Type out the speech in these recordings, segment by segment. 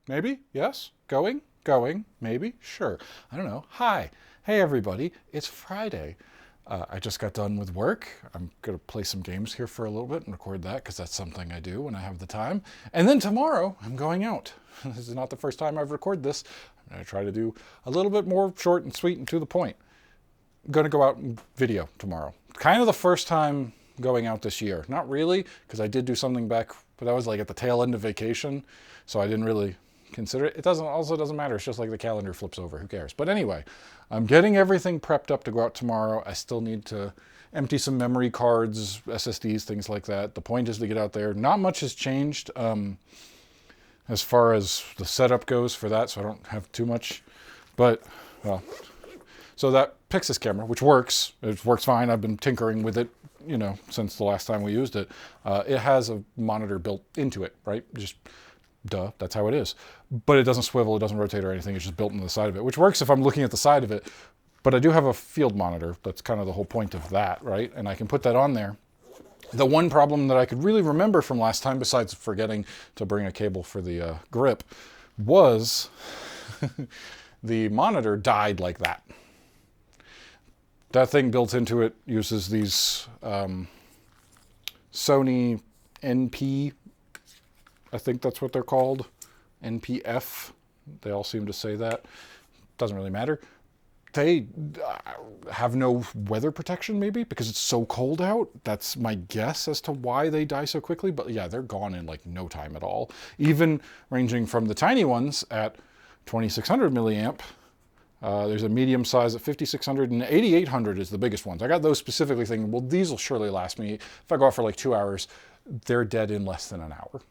Maybe? Yes? Going? Going? Maybe? Sure. I don't know. Hi. Hey, everybody. It's Friday. I just got done with work. I'm going to play some games here for a little bit and record that because that's something I do when I have the time. And then tomorrow, I'm going out. This is not the first time I've recorded this. I'm going to try to do a little bit more short and sweet and to the point. I'm going to go out and video tomorrow. Kind of the first time going out this year. Not really, because I did do something back, but that was like at the tail end of vacation, so I didn't really consider it. It doesn't matter. It's just like the calendar flips over. Who cares? But anyway, I'm getting everything prepped up to go out tomorrow. I still need to empty some memory cards, SSDs, things like that. The point is to get out there. Not much has changed as far as the setup goes for that, so I don't have too much. But, well, so that Pixis camera, which works, it works fine. I've been tinkering with it, since the last time we used it. It has a monitor built into it, right? Just duh, that's how it is. But it doesn't swivel, it doesn't rotate or anything. It's just built into the side of it, which works if I'm looking at the side of it. But I do have a field monitor. That's kind of the whole point of that, right? And I can put that on there. The one problem that I could really remember from last time, besides forgetting to bring a cable for the grip, was the monitor died like that. That thing built into it uses these Sony NP, I think that's what they're called, NPF. They all seem to say that. Doesn't really matter. They have no weather protection, maybe, because it's so cold out. That's my guess as to why they die so quickly. But yeah, they're gone in like no time at all. Even ranging from the tiny ones at 2600 milliamp. There's a medium size at 5600 and 8800 is the biggest ones. I got those specifically thinking, well, these will surely last me. If I go out for like 2 hours, they're dead in less than an hour.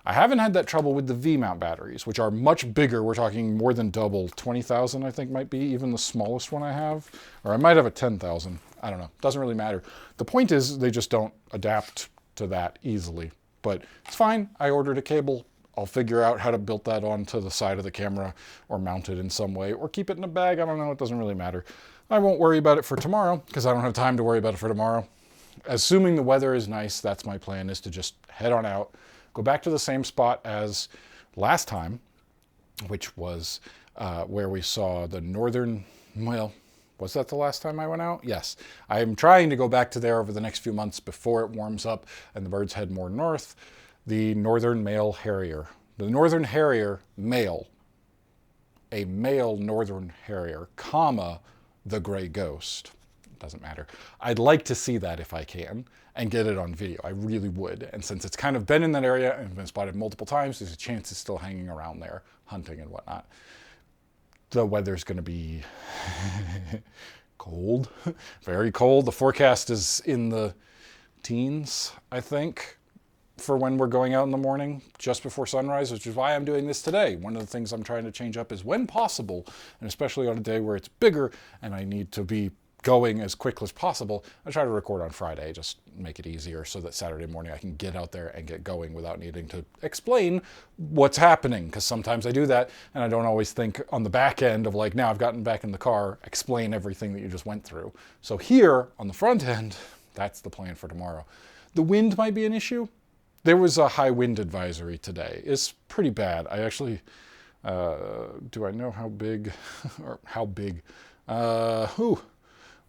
I haven't had that trouble with the V-mount batteries, which are much bigger. We're talking more than double. 20,000, I think, might be even the smallest one I have. Or I might have a 10,000. I don't know. Doesn't really matter. The point is they just don't adapt to that easily. But it's fine. I ordered a cable. I'll figure out how to build that onto the side of the camera or mount it in some way or keep it in a bag. I don't know. It doesn't really matter. I won't worry about it for tomorrow because I don't have time to worry about it for tomorrow. Assuming the weather is nice, that's my plan, is to just head on out. Go back to the same spot as last time, which was where we saw the northern, well, was that the last time I went out? Yes. I'm trying to go back to there over the next few months before it warms up and the birds head more north. The northern male harrier. The northern harrier male. A male northern harrier, comma, the gray ghost. Doesn't matter. I'd like to see that if I can and get it on video. I really would. And since it's kind of been in that area and been spotted multiple times, there's a chance it's still hanging around there, hunting and whatnot. The weather's going to be cold, very cold. The forecast is in the teens, I think, for when we're going out in the morning, just before sunrise, which is why I'm doing this today. One of the things I'm trying to change up is when possible, and especially on a day where it's bigger and I need to be going as quick as possible, I try to record on Friday, just make it easier so that Saturday morning I can get out there and get going without needing to explain what's happening. Because sometimes I do that and I don't always think on the back end of like, now I've gotten back in the car, explain everything that you just went through. So here on the front end, that's the plan for tomorrow. The wind might be an issue. There was a high wind advisory today. It's pretty bad. I actually, do I know how big, or how big?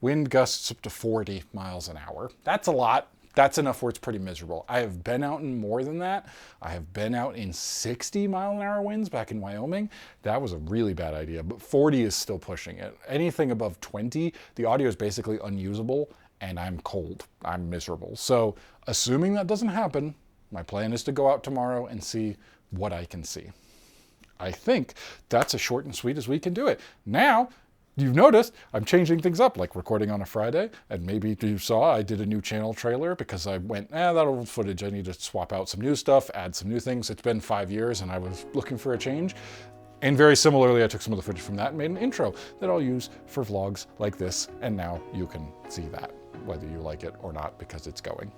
Wind gusts up to 40 miles an hour. That's a lot. That's enough where it's pretty miserable. I have been out in more than that. I have been out in 60 mile an hour winds back in Wyoming. That was a really bad idea, but 40 is still pushing it. Anything above 20, the audio is basically unusable and I'm cold. I'm miserable. So assuming that doesn't happen, my plan is to go out tomorrow and see what I can see. I think that's as short and sweet as we can do it. Now, you've noticed I'm changing things up, like recording on a Friday, and maybe you saw I did a new channel trailer because I went, that old footage, I need to swap out some new stuff, add some new things. It's been 5 years and I was looking for a change. And very similarly, I took some of the footage from that and made an intro that I'll use for vlogs like this, and now you can see that, whether you like it or not, because it's going.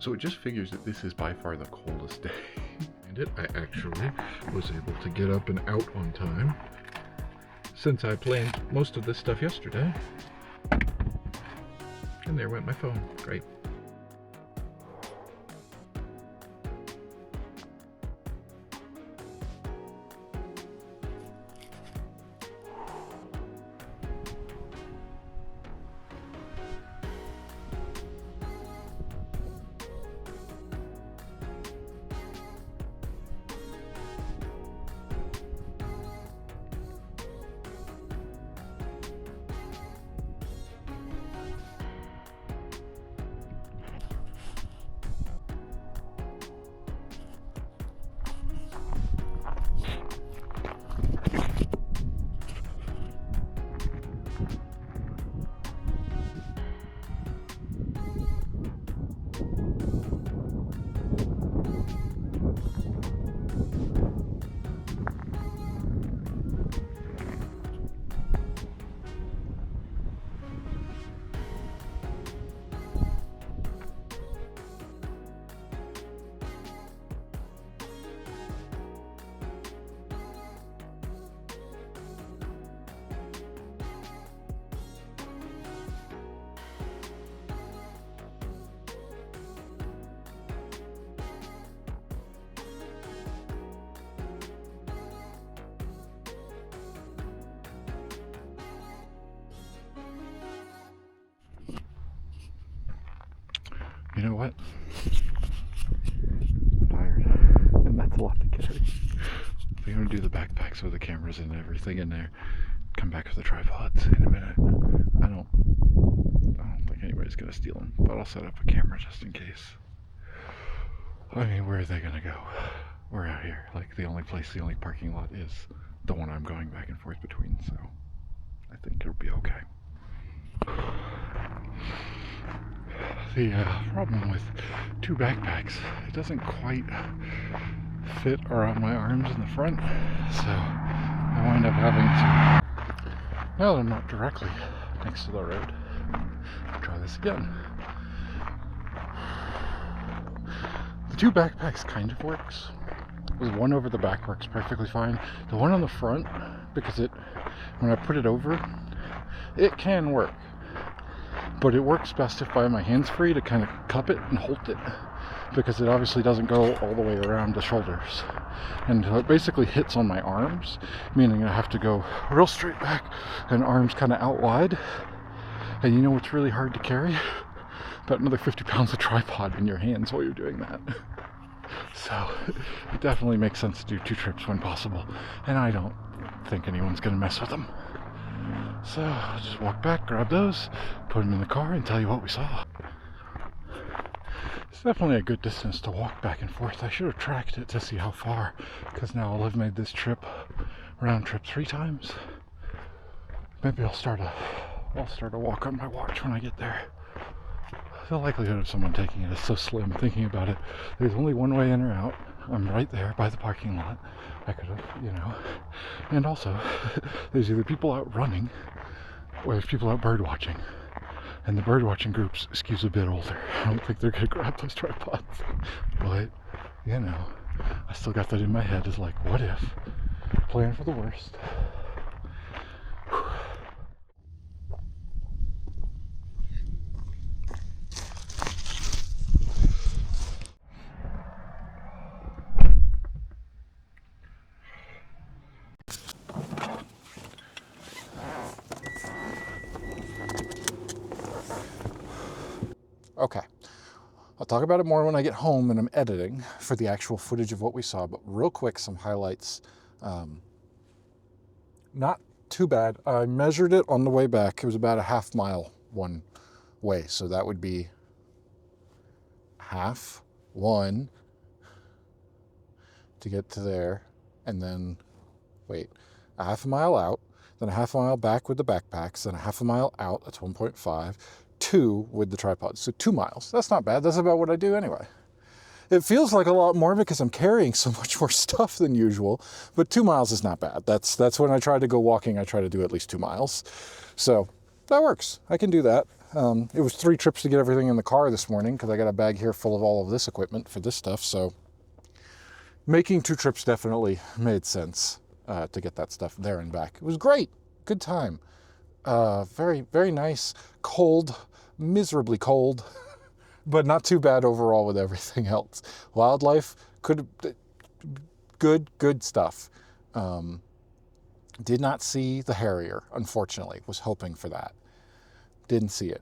So it just figures that this is by far the coldest day. And I actually was able to get up and out on time since I planned most of this stuff yesterday. And there went my phone. Great. You know what? I'm tired, and that's a lot to carry. We're gonna do the backpacks with the cameras and everything in there. Come back with the tripods in a minute. I don't think anybody's gonna steal them, but I'll set up a camera just in case. I mean, where are they gonna go? We're out here. Like, the only parking lot is the one I'm going back and forth between, so I think it'll be okay. The problem with two backpacks, it doesn't quite fit around my arms in the front, so I wind up having to, now that I'm not directly next to the road, try this again. The two backpacks kind of works. The one over the back works perfectly fine. The one on the front, because when I put it over, it can work. But it works best if I have my hands free to kind of cup it and hold it, because it obviously doesn't go all the way around the shoulders. And it basically hits on my arms, meaning I have to go real straight back and arms kind of out wide. And you know what's really hard to carry? About another 50 pounds of tripod in your hands while you're doing that. So it definitely makes sense to do two trips when possible. And I don't think anyone's going to mess with them. So I'll just walk back, grab those, put them in the car, and tell you what we saw. It's definitely a good distance to walk back and forth. I should have tracked it to see how far, because now I'll have made this trip, round trip 3 times. Maybe I'll start a walk on my watch when I get there. The likelihood of someone taking it is so slim. Thinking about it, there's only one way in or out. I'm right there by the parking lot. I could have, and also there's either people out running or there's people out bird watching, and the bird watching groups skews a bit older. I don't think they're gonna grab those tripods, but I still got that in my head as like, what if? Plan for the worst. Okay, I'll talk about it more when I get home and I'm editing for the actual footage of what we saw, but real quick, some highlights. Not too bad. I measured it on the way back. It was about a half mile one way, so that would be half one to get to there, and then a half a mile out, then a half a mile back with the backpacks, then a half a mile out, that's 1.5, 2 with the tripods, so 2 miles. That's not bad. That's about what I do anyway. It feels like a lot more because I'm carrying so much more stuff than usual, but 2 miles is not bad. That's when I try to go walking, I try to do at least 2 miles. So that works. I can do that. It was 3 trips to get everything in the car this morning because I got a bag here full of all of this equipment for this stuff. So making 2 trips definitely made sense to get that stuff there and back. It was great. Good time. Very, very nice. Cold, miserably cold, but not too bad overall with everything else. Wildlife, good stuff. Did not see the harrier, unfortunately. Was hoping for that. Didn't see it.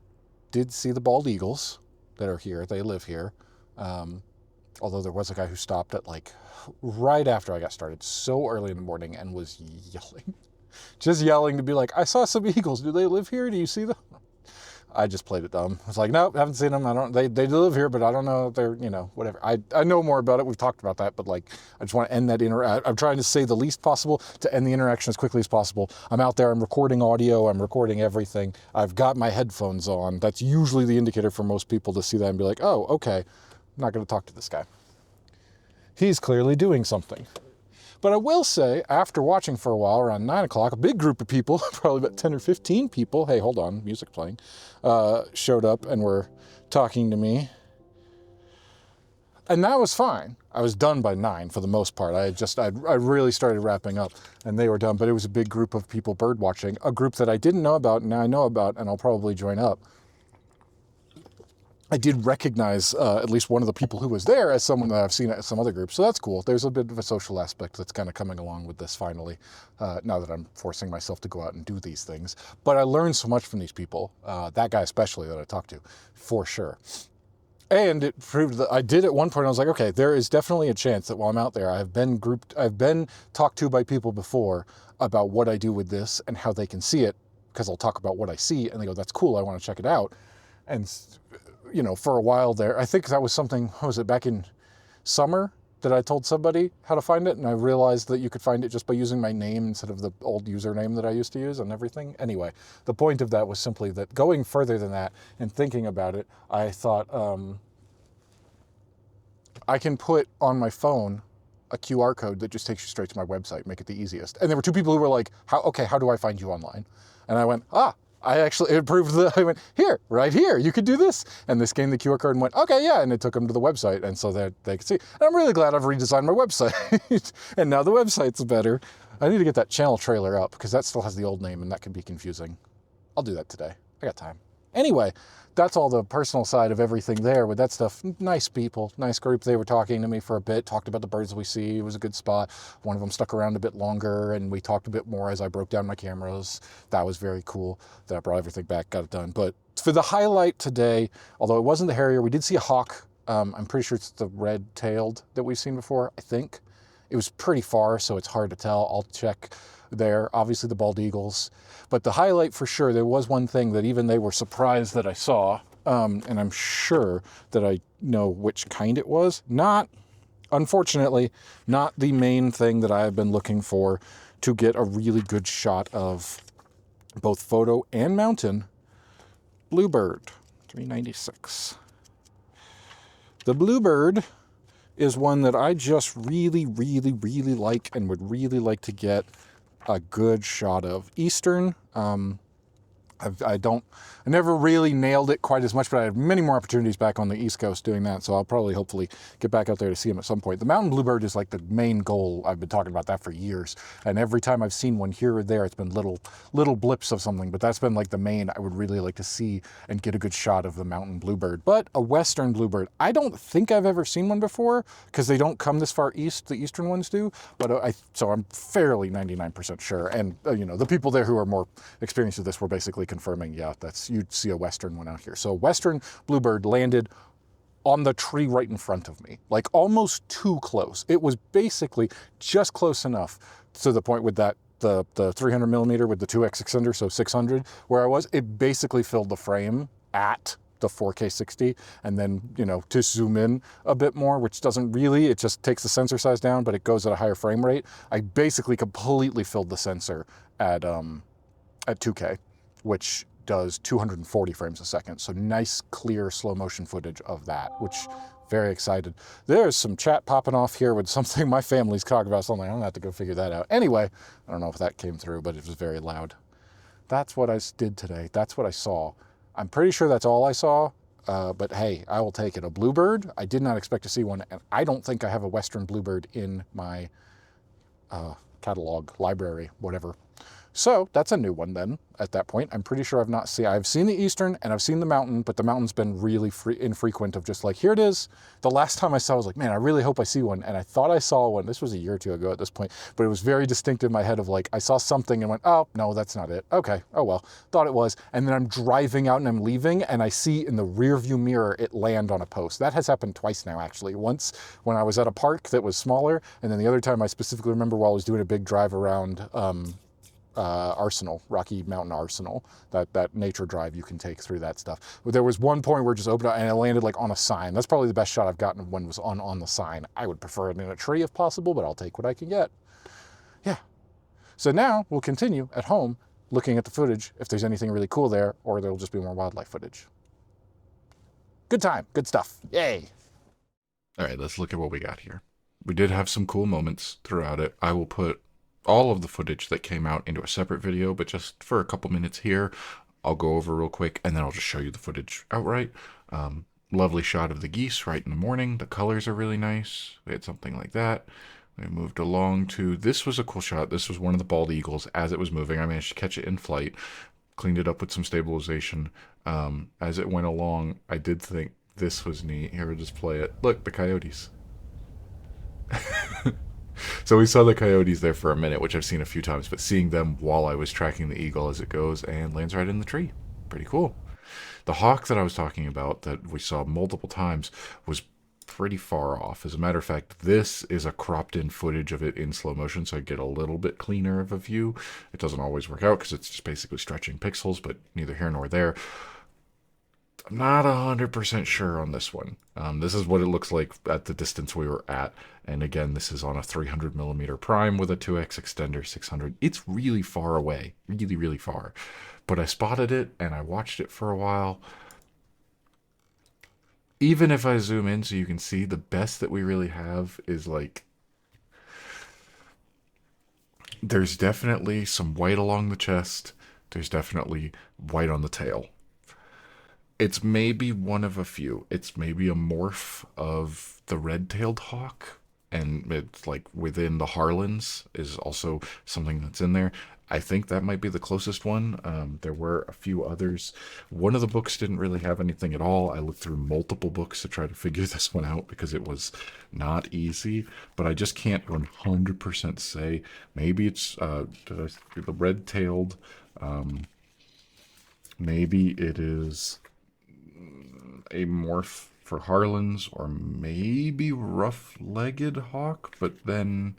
Did see the bald eagles that are here. They live here. Although there was a guy who stopped at like right after I got started, so early in the morning, and was yelling. Just yelling to be like, I saw some eagles. Do they live here? Do you see them? I just played it dumb. I was like, nope, haven't seen them. They live here, but I don't know if they're, whatever. I know more about it. We've talked about that, but like, I just want to end that I'm trying to say the least possible to end the interaction as quickly as possible. I'm out there, I'm recording audio, I'm recording everything. I've got my headphones on. That's usually the indicator for most people to see that and be like, oh, okay, I'm not going to talk to this guy. He's clearly doing something. But I will say, after watching for a while, around 9 o'clock, a big group of people, probably about 10 or 15 people, hey, hold on, music playing, showed up and were talking to me. And that was fine. I was done by 9 for the most part. I really started wrapping up and they were done. But it was a big group of people bird watching, a group that I didn't know about, and now I know about, and I'll probably join up. I did recognize at least one of the people who was there as someone that I've seen at some other groups. So that's cool. There's a bit of a social aspect that's kind of coming along with this finally, now that I'm forcing myself to go out and do these things. But I learned so much from these people, that guy especially that I talked to, for sure. And it proved that I did at one point, I was like, okay, there is definitely a chance that while I'm out there, I've been talked to by people before about what I do with this and how they can see it, because I'll talk about what I see and they go, that's cool, I want to check it out. And for a while there, I think that was something, what was it, back in summer that I told somebody how to find it, and I realized that you could find it just by using my name instead of the old username that I used to use and everything. Anyway, the point of that was simply that going further than that and thinking about it, I thought I can put on my phone a QR code that just takes you straight to my website, make it the easiest. And there were 2 people who were like, how do I find you online? And I went, it proved that I went, here, right here, you could do this. And they scanned the QR code and went, okay, yeah. And it took them to the website. And so that they could see. And I'm really glad I've redesigned my website. And now the website's better. I need to get that channel trailer up because that still has the old name and that can be confusing. I'll do that today. I got time. Anyway, that's all the personal side of everything there with that stuff. Nice people, nice group. They were talking to me for a bit, talked about the birds we see. It was a good spot. One of them stuck around a bit longer and we talked a bit more as I broke down my cameras. That was very cool. That I brought everything back, got it done. But for the highlight today, although it wasn't the harrier, we did see a hawk. I'm pretty sure it's the red-tailed that we've seen before, I think. It was pretty far, so it's hard to tell. I'll check there. Obviously the bald eagles. But the highlight for sure, there was one thing that even they were surprised that I saw, and I'm sure that I know which kind it was. Unfortunately, not the main thing that I have been looking for to get a really good shot of both photo and mountain. Bluebird, 396. The bluebird is one that I just really, really, really like and would really like to get a good shot of. Eastern, I never really nailed it quite as much, but I have many more opportunities back on the East Coast doing that, so I'll probably hopefully get back out there to see them at some point. The mountain bluebird is like the main goal. I've been talking about that for years, and every time I've seen one here or there, it's been little blips of something, but that's been like the main I would really like to see and get a good shot of the mountain bluebird. But a western bluebird, I don't think I've ever seen one before, because they don't come this far east, the eastern ones do, but so I'm fairly 99% sure, and the people there who are more experienced with this were basically confirming, yeah, you'd see a western one out here. So western bluebird landed on the tree right in front of me, like almost too close. It was basically just close enough to the point with that the 300 millimeter with the 2x extender, so 600 where I was, it basically filled the frame at the 4K 60, and then to zoom in a bit more, which doesn't really, it just takes the sensor size down, but it goes at a higher frame rate. I basically completely filled the sensor at 2K, which does 240 frames a second. So nice, clear, slow motion footage of that, which very excited. There's some chat popping off here with something my family's talking about, something. I'm gonna have to go figure that out. Anyway, I don't know if that came through, but it was very loud. That's what I did today. That's what I saw. I'm pretty sure that's all I saw. But hey, I will take it. A bluebird. I did not expect to see one, and I don't think I have a western bluebird in my catalog, library, whatever. So that's a new one then. At that point, I'm pretty sure I've seen the eastern and I've seen the mountain, but the mountain's been really infrequent of just like, here it is. The last time I saw, I was like, man, I really hope I see one. And I thought I saw one. This was a year or two ago at this point, but it was very distinct in my head of like, I saw something and went, oh, no, that's not it. Okay. Oh, well, thought it was. And then I'm driving out and I'm leaving and I see in the rear view mirror, it land on a post. That has happened twice now, actually. Once when I was at a park that was smaller. And then the other time I specifically remember while I was doing a big drive around, Arsenal, Rocky Mountain Arsenal, that nature drive you can take through that stuff. But there was one point where it just opened up and it landed like on a sign. That's probably the best shot I've gotten when it was on the sign. I would prefer it in a tree if possible, but I'll take what I can get. Yeah. So now we'll continue at home looking at the footage if there's anything really cool there, or there'll just be more wildlife footage. Good time, good stuff. Yay. All right, let's look at what we got here. We did have some cool moments throughout it. I will put all of the footage that came out into a separate video, but just for a couple minutes here, I'll go over real quick and then I'll just show you the footage outright. Lovely shot of the geese right in the morning. The colors are really nice. We had something like that. We moved along to, this was a cool shot. This was one of the bald eagles as it was moving. I managed to catch it in flight, cleaned it up with some stabilization. As it went along, I did think this was neat. Here, we'll just play it. Look, the coyotes. So we saw the coyotes there for a minute, which I've seen a few times, but seeing them while I was tracking the eagle as it goes and lands right in the tree. Pretty cool. The hawk that I was talking about that we saw multiple times was pretty far off. As a matter of fact, this is a cropped in footage of it in slow motion, so I get a little bit cleaner of a view. It doesn't always work out because it's just basically stretching pixels, but neither here nor there. I'm not 100% sure on this one. This is what it looks like at the distance we were at. And again, this is on a 300mm prime with a 2x extender 600. It's really far away, really, really far. But I spotted it and I watched it for a while. Even if I zoom in so you can see, the best that we really have is like, there's definitely some white along the chest. There's definitely white on the tail. It's maybe one of a few. It's maybe a morph of the red-tailed hawk, and it's like within the Harlans is also something that's in there. I think that might be the closest one. There were a few others. One of the books didn't really have anything at all. I looked through multiple books to try to figure this one out because it was not easy, but I just can't 100% say. Maybe it's the red-tailed. Maybe it is a morph for Harlan's, or maybe rough-legged hawk, but then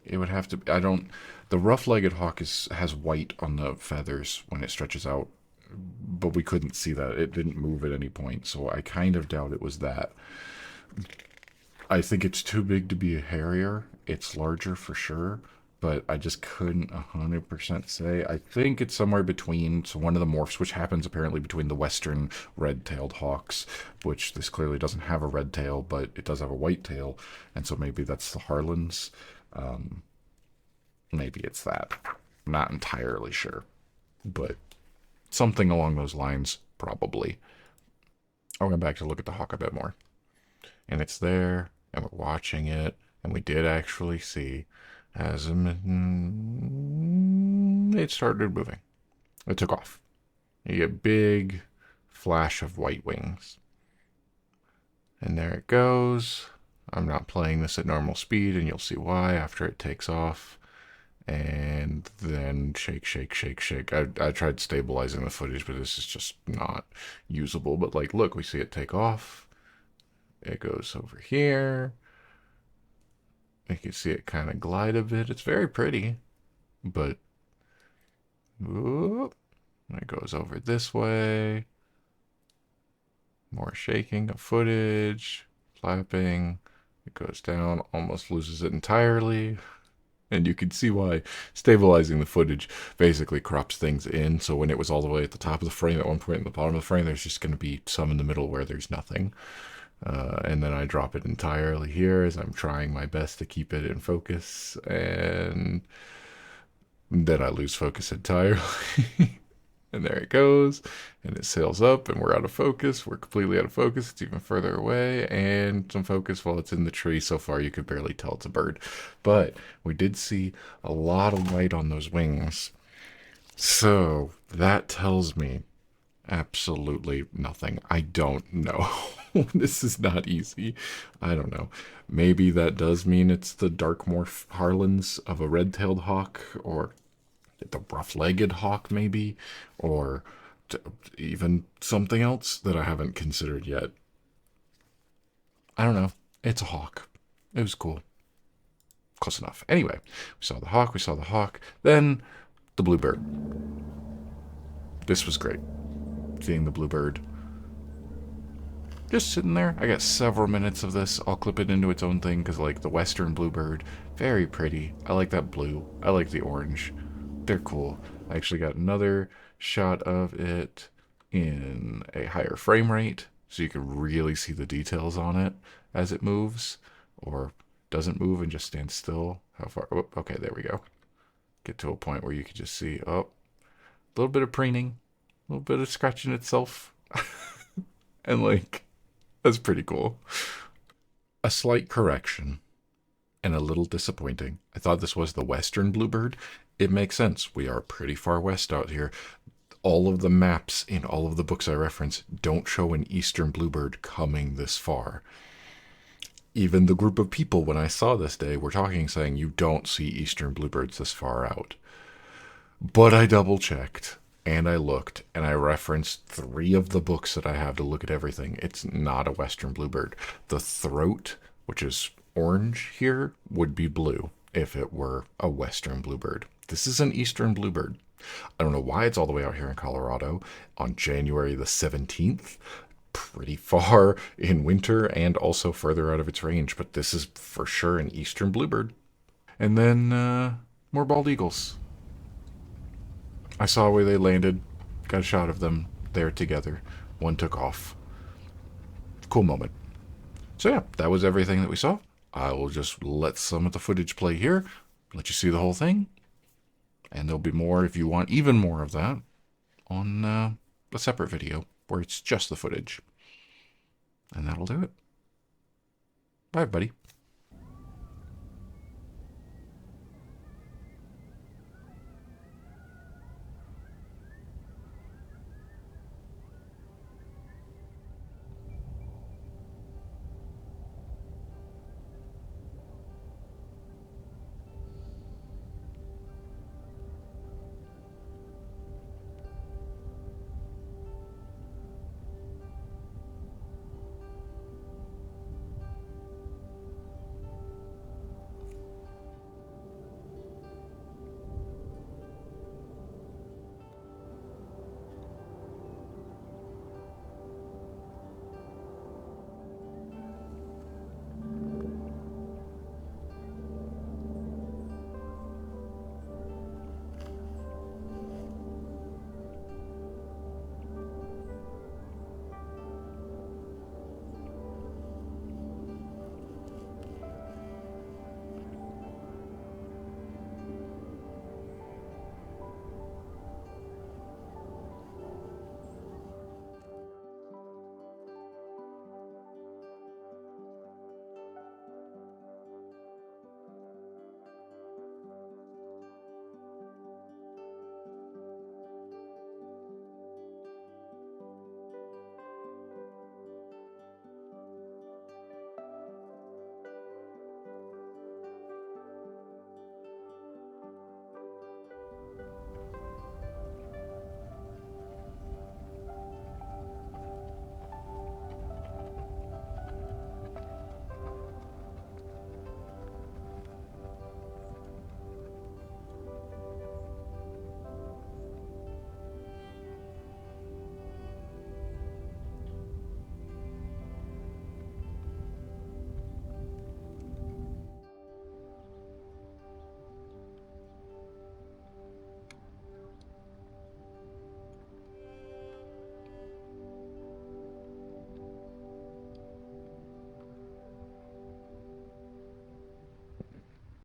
it would have to, the rough-legged hawk has white on the feathers when it stretches out, but we couldn't see that. It didn't move at any point, so I kind of doubt it was that. I think it's too big to be a harrier. It's larger for sure, but I just couldn't 100% say. I think it's somewhere between, so one of the morphs, which happens apparently between the western red-tailed hawks, which this clearly doesn't have a red tail, but it does have a white tail, and so maybe that's the Harlan's. Maybe it's that. I'm not entirely sure, but something along those lines, probably. I went back to look at the hawk a bit more, and it's there, and we're watching it, and we did actually see as it started moving. It took off. You get a big flash of white wings. And there it goes. I'm not playing this at normal speed, and you'll see why after it takes off. And then shake, shake, shake, shake. I tried stabilizing the footage, but this is just not usable. But like, look, we see it take off. It goes over here. You can see it kind of glide a bit. It's very pretty, but whoop, it goes over this way. More shaking of footage, flapping. It goes down, almost loses it entirely. And you can see why stabilizing the footage basically crops things in. So when it was all the way at the top of the frame, at one point in the bottom of the frame, there's just going to be some in the middle where there's nothing. And then I drop it entirely here as I'm trying my best to keep it in focus, and then I lose focus entirely. And there it goes. And it sails up, and we're out of focus. We're completely out of focus. It's even further away. And some focus while it's in the tree. So far, you could barely tell it's a bird. But we did see a lot of light on those wings. So that tells me absolutely nothing. I don't know. This is not easy. I don't know. Maybe that does mean it's the dark morph Harlans of a red-tailed hawk, or the rough-legged hawk, maybe, or even something else that I haven't considered yet. I don't know. It's a hawk. It was cool. Close enough. Anyway, we saw the hawk. We saw the hawk. Then the bluebird. This was great. Seeing the bluebird just sitting there. I got several minutes of this. I'll clip it into its own thing because, like, the western bluebird, very pretty. I like that blue. I like the orange. They're cool. I actually got another shot of it in a higher frame rate so you can really see the details on it as it moves or doesn't move and just stands still. How far? Oh, okay, there we go. Get to a point where you can just see, oh, a little bit of preening, a little bit of scratching itself. And, like, that's pretty cool. A slight correction and a little disappointing. I thought this was the western bluebird. It makes sense. We are pretty far west out here. All of the maps in all of the books I reference don't show an eastern bluebird coming this far. Even the group of people when I saw this day were talking, saying you don't see eastern bluebirds this far out. But I double checked and I looked and I referenced 3 of the books that I have to look at everything. It's not a western bluebird. The throat, which is orange here, would be blue if it were a western bluebird. This is an eastern bluebird. I don't know why it's all the way out here in Colorado on January the 17th. Pretty far in winter and also further out of its range, but this is for sure an eastern bluebird. And then more bald eagles. I saw where they landed, got a shot of them there together. One took off. Cool moment. So yeah, that was everything that we saw. I will just let some of the footage play here, let you see the whole thing, and there'll be more if you want even more of that on a separate video where it's just the footage. And that'll do it. Bye, everybody.